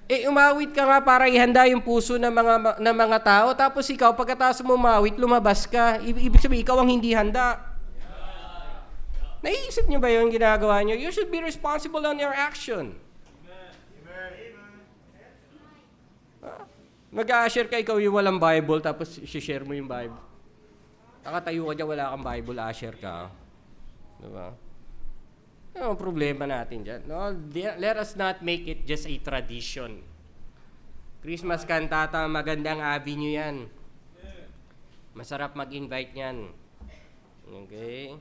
Umawit ka nga para ihanda yung puso ng mga tao, tapos ikaw, pagkatapos mo umawit, lumabas ka. Ibig sabihin, ikaw ang hindi handa. Naiisip niyo ba yung ginagawa niyo? You should be responsible on your action. Mag-a-share ka, ikaw yung walang Bible, tapos share mo yung Bible. Nakatayo ka dyan, wala kang Bible, a-share ka. Diba? Ano ang problema natin dyan? No? Let us not make it just a tradition. Christmas kantata, magandang avenue yan. Masarap mag-invite yan. Okay?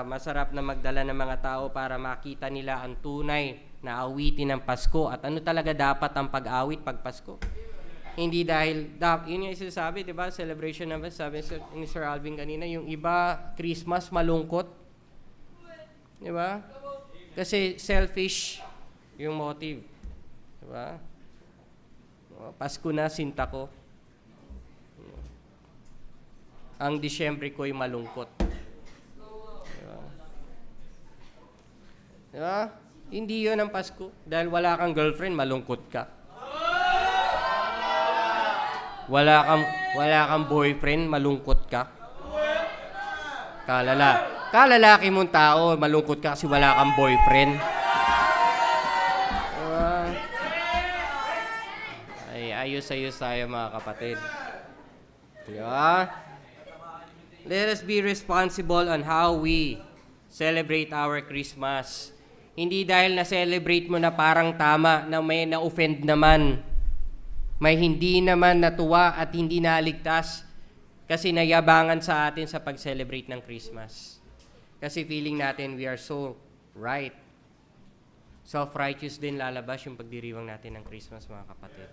Masarap na magdala ng mga tao para makita nila ang tunay na awitin ng Pasko. At ano talaga dapat ang pag-awit pag Pasko? Hindi dahil, yun yung isasabi, di ba? Celebration naman, sabi ni Sir Alvin kanina, yung iba, Christmas, malungkot. Di ba? Kasi selfish yung motive. Di ba? Pasko na, sinta ko. Ang Disyembre ko'y malungkot. Di ba? Di ba? Hindi yun ang Pasko. Dahil wala kang girlfriend, malungkot ka. Wala kang boyfriend, malungkot ka. Kalalaki mong tao, malungkot ka kasi wala kang boyfriend. Ayos-ayos tayo mga kapatid. Yeah. Let us be responsible on how we celebrate our Christmas. Hindi dahil na-celebrate mo na parang tama na may na-offend naman. May hindi naman natuwa at hindi naligtas kasi nayabangan sa atin sa pag-celebrate ng Christmas. Kasi feeling natin we are so right. Self-righteous din lalabas yung pagdiriwang natin ng Christmas, mga kapatid.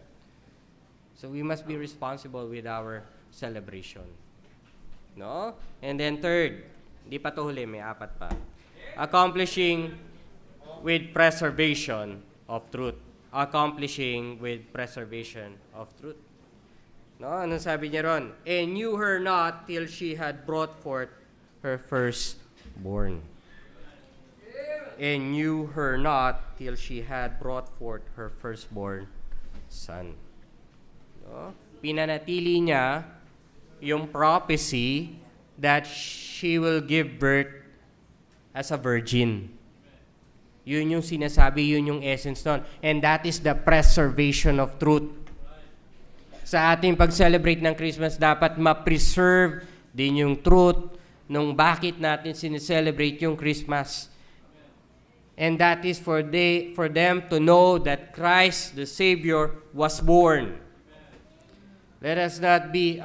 So we must be responsible with our celebration. No? And then third, di pa to huli, may apat pa. Accomplishing with preservation of truth. Accomplishing with preservation of truth. No, anong sabi niya ron? And knew her not till she had brought forth her firstborn. And knew her not till she had brought forth her firstborn son. No? Pinanatili niya yung prophecy that she will give birth as a virgin. Yun yung sinasabi, yun yung essence nun. And that is the preservation of truth. Sa ating pag-celebrate ng Christmas, dapat ma-preserve din yung truth nung bakit natin sineselebrate yung Christmas. And that is for them to know that Christ, the Savior, was born. Let us not be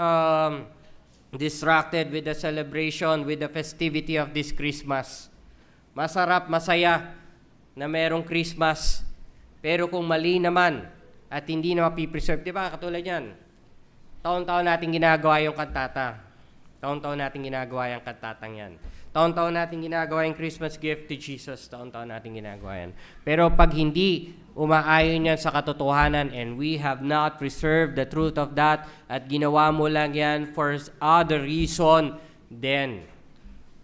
distracted with the celebration, with the festivity of this Christmas. Masarap, masaya na merong Christmas, pero kung mali naman at hindi na mapipreserve, di ba? Katulad yan, taon-taon natin ginagawa yung kantata. Taon-taon natin ginagawa yung kantatang yan. Taon-taon natin ginagawa yung Christmas gift to Jesus. Taon-taon natin ginagawa yan. Pero pag hindi umaayon yan sa katotohanan and we have not preserved the truth of that at ginawa mo lang yan for other reason, then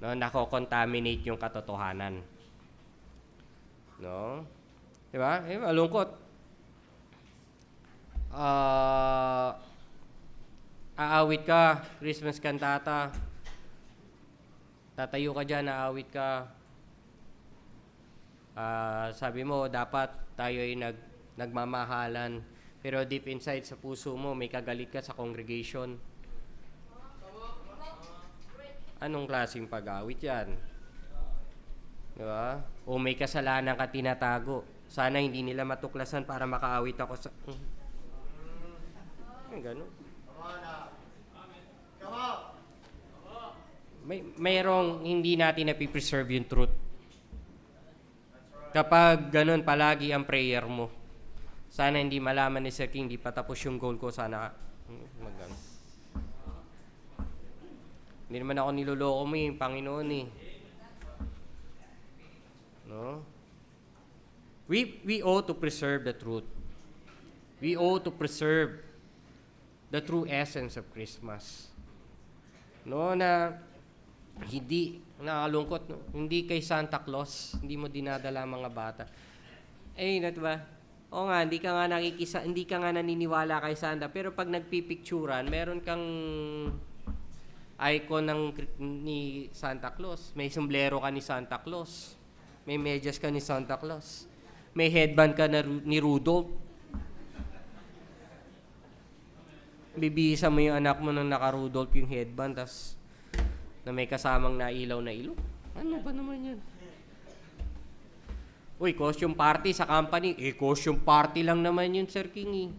nako-contaminate yung katotohanan. No? Di ba? Malungkot. Aawit ka, Christmas kantata. Tatayo ka dyan, aawit ka. Sabi mo, dapat tayo ay nagmamahalan. Pero deep inside sa puso mo, may kagalit ka sa congregation. Anong klaseng pag-awit yan? Diba? O may kasalanan ka tinatago. Sana hindi nila matuklasan para makaawit ako sa... Ganun. Mayroong hindi natin napipreserve yung truth. Kapag ganun palagi ang prayer mo, sana hindi malaman ni Sir King, di pa tapos yung goal ko, sana mag-ganun. Hindi naman ako niloloko mo yung Panginoon eh. No? We ought to preserve the truth. We ought to preserve the true essence of Christmas. No, na hindi nakakalungkot, no? Hindi kay Santa Claus, hindi mo dinadala mga bata. Ba? O nga, hindi ka nga naniniwala kay Santa, pero pag nagpipicturan, meron kang icon ni Santa Claus. May sombrero ka ni Santa Claus. May medyas ka ni Santa Claus. May headband ka ni Rudolph. Bibisa mo yung anak mo nang naka-Rudolph yung headband, tas na may kasamang nailaw na ilong. Ano ba naman yan? Uy, costume party sa company. Costume party lang naman yun, Sir King.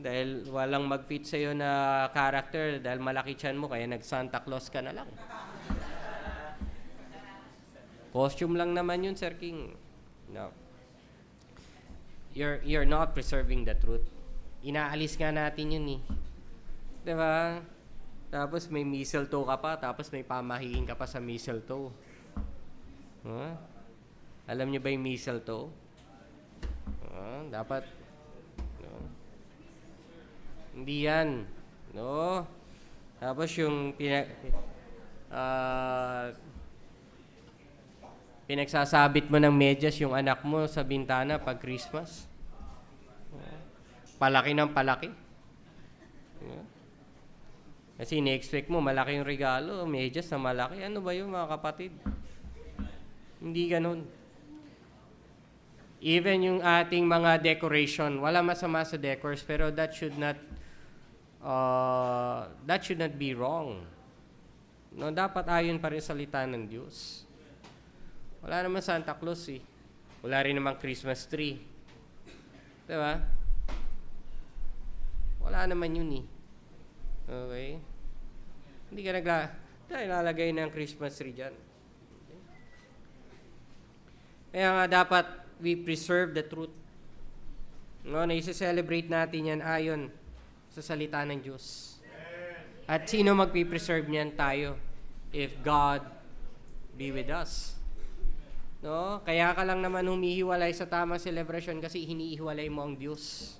Dahil walang mag-fit sa'yo na character, dahil malaki tiyan mo, kaya nag-Santa Claus ka na lang. Costume lang naman yun, Sir King. No. You're not preserving the truth. Inaalis nga natin yun eh. Diba? Tapos may mistletoe ka pa, tapos may pamahiin ka pa sa mistletoe. Huh? Alam niyo ba yung mistletoe? Dapat, no? Hindi yan. No? Tapos yung pinagsasabit mo ng medyas yung anak mo sa bintana pag Christmas. Palaki ng palaki. Kasi ini-expect mo, malaki yung regalo, medyas na malaki. Ano ba yun, mga kapatid? Hindi ganun. Even yung ating mga decoration, wala masama sa decors, pero that should not be wrong. No, dapat ayon pa rin salita ng Diyos. Wala naman Santa Claus eh. Wala rin naman Christmas tree. Diba? Wala naman yun eh. Okay? Hindi ka naglalagay ng Christmas tree dyan. Okay? Kaya nga dapat we preserve the truth. No, na isi-celebrate natin yan ayon sa salita ng Diyos. At sino magpipreserve niyan? Tayo. If God be with us. No? Kaya ka lang naman humihiwalay sa tamang celebration kasi hinihiwalay mo ang Diyos.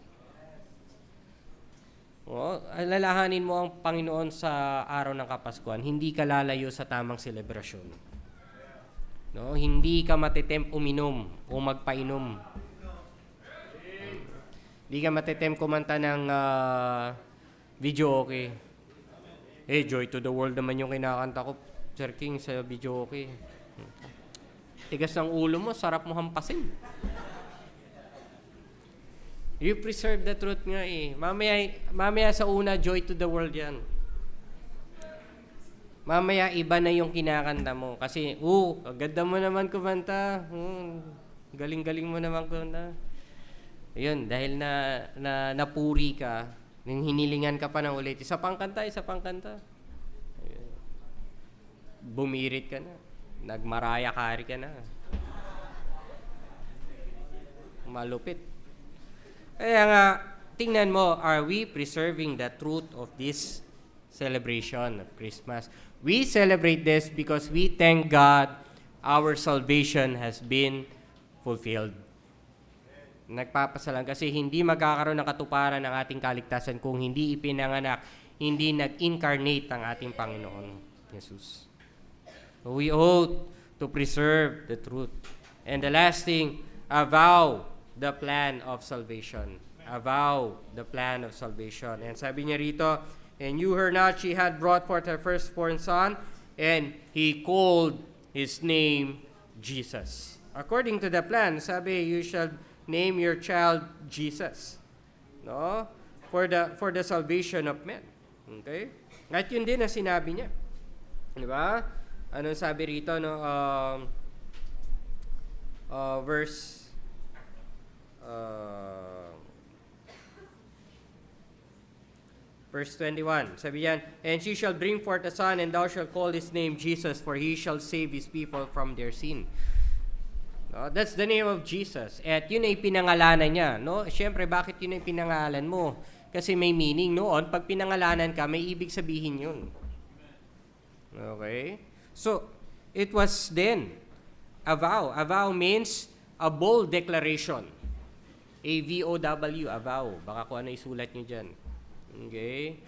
Alalahanin mo ang Panginoon sa araw ng Kapaskuhan. Hindi ka lalayo sa tamang selebrasyon. No? Hindi ka matitempt uminom o magpainom. Hindi ka matitempt kumanta ng video okay. Joy to the World naman yung kinakanta ko, Sir King, sa video okay. Tigas ng ulo mo, sarap mo hampasin. You preserve the truth nga eh. Mamaya sa una, joy to the world yan. Mamaya iba na yung kinakanta mo. Kasi, ganda mo naman kumanta. Galing-galing mo naman kumanta. Yun, dahil napuri ka, hinilingan ka pa ng ulit. Isa pang kanta. Ayun. Bumirit ka na. Nagmaraya kari ka na. Malupit. Kaya nga, tingnan mo, are we preserving the truth of this celebration of Christmas? We celebrate this because we thank God our salvation has been fulfilled. Nagpapasalang kasi hindi magkakaroon ng katuparan ng ating kaligtasan kung hindi ipinanganak, hindi nag-incarnate ang ating Panginoon, Jesus. We ought to preserve the truth. And the last thing, avow the plan of salvation. Avow the plan of salvation. And sabi niya rito, and knew her not, she had brought forth her firstborn son, and he called his name Jesus. According to the plan, sabi, you shall name your child Jesus. No? For the salvation of men. Okay? At yun din ang sinabi niya. Di ba? Anong sabi rito, no? Verse 21. Sabi yan, and she shall bring forth a son, and thou shalt call his name Jesus, for he shall save his people from their sin. No, that's the name of Jesus. At yun ay pinangalanan niya. No? Siyempre, bakit yun ay pinangalan mo? Kasi may meaning noon. Pag pinangalanan ka, may ibig sabihin yun. Okay? So, it was then a vow. A vow means a bold declaration. A-V-O-W, a vow. Baka kung ano isulat nyo dyan. Okay?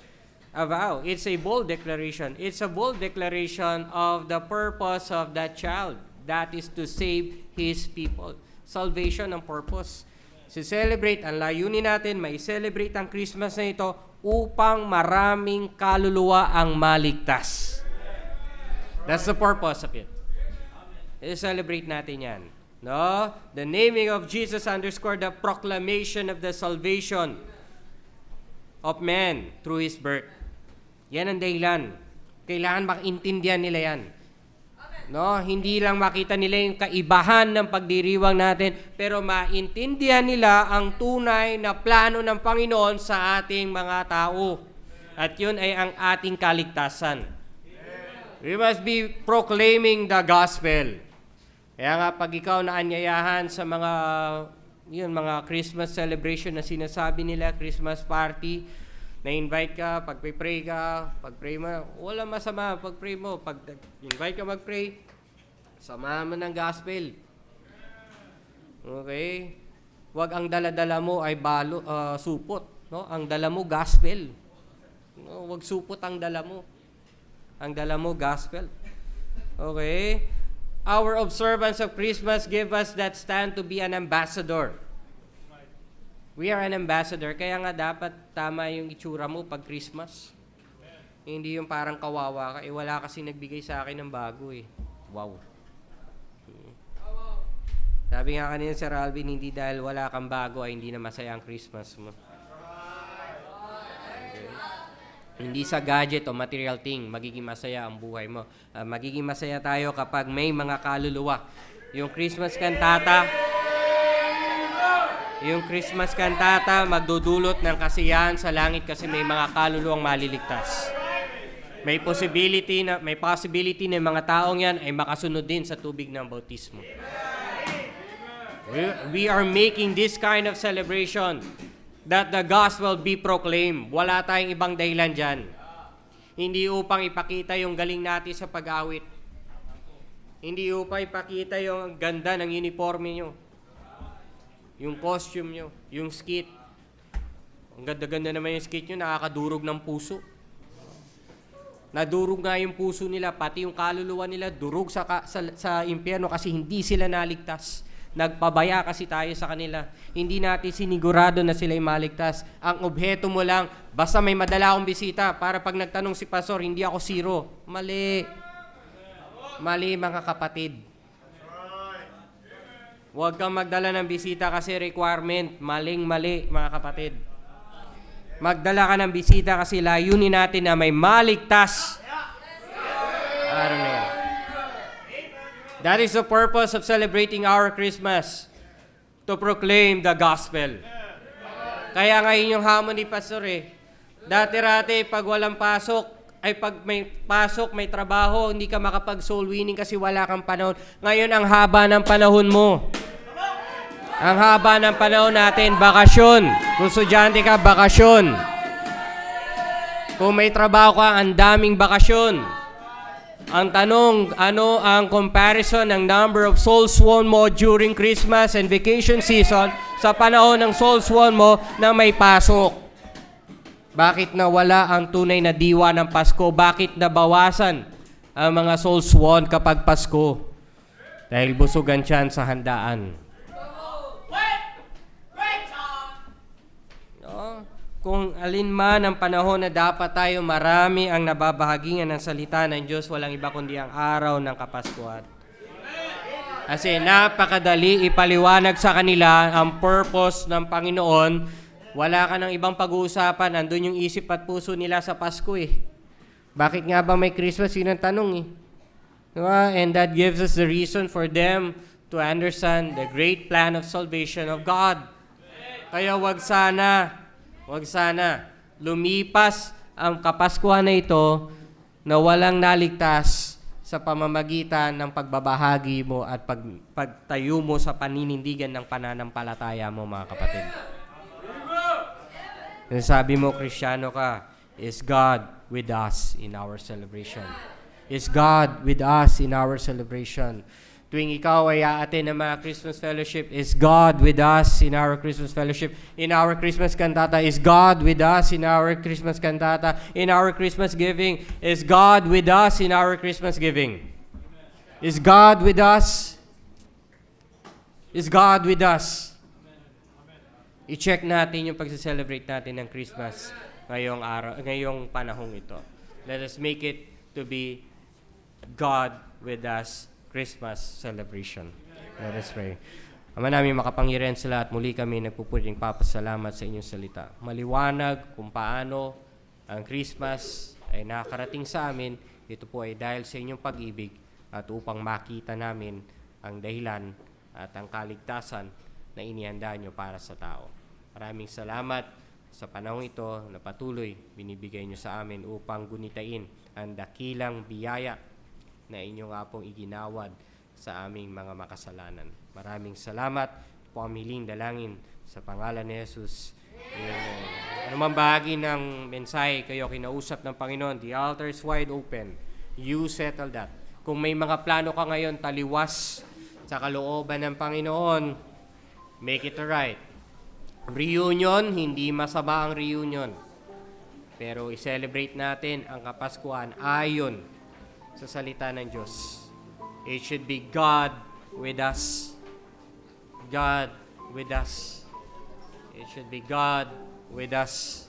A vow. It's a bold declaration. It's a bold declaration of the purpose of that child. That is to save His people. Salvation ang purpose. Si-celebrate, ang layunin natin, may celebrate ang Christmas na ito upang maraming kaluluwa ang maligtas. That's the purpose of it. I-celebrate natin yan. No? The naming of Jesus underscore the proclamation of the salvation of man through His birth. Yan ang dahilan. Kailangan makaintindihan nila yan. No, hindi lang makita nila yung kaibahan ng pagdiriwang natin, pero maintindihan nila ang tunay na plano ng Panginoon sa ating mga tao. At yun ay ang ating kaligtasan. We must be proclaiming the gospel. Kaya nga pag ikaw naanyayahan sa mga Christmas celebration na sinasabi nila, Christmas party, na-invite ka, pag-pray ka, pag-pray mo, wala masama, pag-pray mo. Pag-invite ka mag-pray, samahan mo ng gospel. Okay? Huwag ang dala-dala mo ay supot. No? Ang dala mo, gospel. No? Huwag supot ang dala mo. Ang dala mo, gospel. Okay? Our observance of Christmas give us that stand to be an ambassador. We are an ambassador, kaya nga dapat tama yung itsura mo pag Christmas. Hindi yung parang kawawa ka. Wala kasi nagbigay sa akin ng bago eh. Wow. Sabi nga kanina Sir Alvin, hindi dahil wala kang bago ay hindi na masaya ang Christmas mo. Okay. Hindi sa gadget o material thing magiging masaya ang buhay mo. Magiging masaya tayo kapag may mga kaluluwa. Yung Christmas kantata magdudulot ng kasiyahan sa langit kasi may mga kaluluwang maliligtas. May possibility na mga taong yan ay makasunod din sa tubig ng bautismo. We are making this kind of celebration that the gospel be proclaimed. Wala tayong ibang dahilan dyan. Hindi upang ipakita yung galing natin sa pag-awit. Hindi upang ipakita yung ganda ng uniforme nyo. Yung costume nyo, yung skit. Ang ganda-ganda naman yung skit nyo, nakakadurog ng puso. Nadurog nga yung puso nila, pati yung kaluluwa nila, durog sa impyerno kasi hindi sila naligtas. Nagpabaya kasi tayo sa kanila. Hindi natin sinigurado na sila'y maligtas. Ang obheto mo lang, basta may madala akong bisita, para pag nagtanong si pastor, hindi ako zero. Mali. Mali mga kapatid. Huwag kang magdala ng bisita kasi requirement. Maling-mali, mga kapatid. Magdala ka ng bisita kasi layunin natin na may maligtas. Araw na yan. That is the purpose of celebrating our Christmas. To proclaim the gospel. Kaya ngayon yung hamon ni Pastor Dati-rati, pag walang pasok, ay pag may pasok, may trabaho, hindi ka makapag-soul winning kasi wala kang panahon. Ngayon, ang haba ng panahon mo. Ang haba ng panahon natin, bakasyon. Kung estudyante ka, bakasyon. Kung may trabaho ka, ang daming bakasyon. Ang tanong, ano ang comparison ng number of souls won mo during Christmas and vacation season sa panahon ng souls won mo na may pasok? Bakit nawala ang tunay na diwa ng Pasko? Bakit nabawasan ang mga souls won kapag Pasko? Dahil busog ang tiyan sa handaan. kung alin man ang panahon na dapat tayo marami ang nababahagingan ng salita ng Diyos, walang iba kundi ang araw ng Kapaskuhan. Kasi napakadali ipaliwanag sa kanila ang purpose ng Panginoon. Wala ka ng ibang pag-uusapan, andun yung isip at puso nila sa Pasko eh. Bakit nga ba may Christmas? Yun ang tanong eh. Diba? And that gives us the reason for them to understand the great plan of salvation of God. Kaya wag sana lumipas ang Kapaskuhan na ito na walang naligtas sa pamamagitan ng pagbabahagi mo at pagtayo mo sa paninindigan ng pananampalataya mo, mga kapatid. Sabi mo, Kristiyano ka, is God with us in our celebration? Is God with us in our celebration? Tuwing ikaw ay aatin ng mga Christmas fellowship, is God with us in our Christmas fellowship? In our Christmas cantata, is God with us in our Christmas cantata? In our Christmas giving, is God with us in our Christmas giving? Is God with us? Is God with us? I-check natin yung pag-celebrate natin ng Christmas ngayong panahong ito. Let us make it to be God with us Christmas celebration. Let us pray. Ama namin makapangyarihan sa lahat, muli kami nagpupuling papasalamat sa inyong salita. Maliwanag kung paano ang Christmas ay nakarating sa amin. Ito po ay dahil sa inyong pag-ibig at upang makita namin ang dahilan at ang kaligtasan na inihanda nyo para sa tao. Maraming salamat sa panahon ito na patuloy binibigay nyo sa amin upang gunitain ang dakilang biyaya na inyo nga pong iginawad sa aming mga makasalanan. Maraming salamat po ang hiling dalangin sa pangalan ni Jesus. Amen. Anumang bahagi ng mensahe kayo kinausap ng Panginoon, the altar is wide open. You settle that. Kung may mga plano ka ngayon taliwas sa kalooban ng Panginoon, make it right. Reunion, hindi masama ang reunion. Pero i-celebrate natin ang Kapaskuhan ayon sa salita ng Diyos. It should be God with us. God with us. It should be God with us.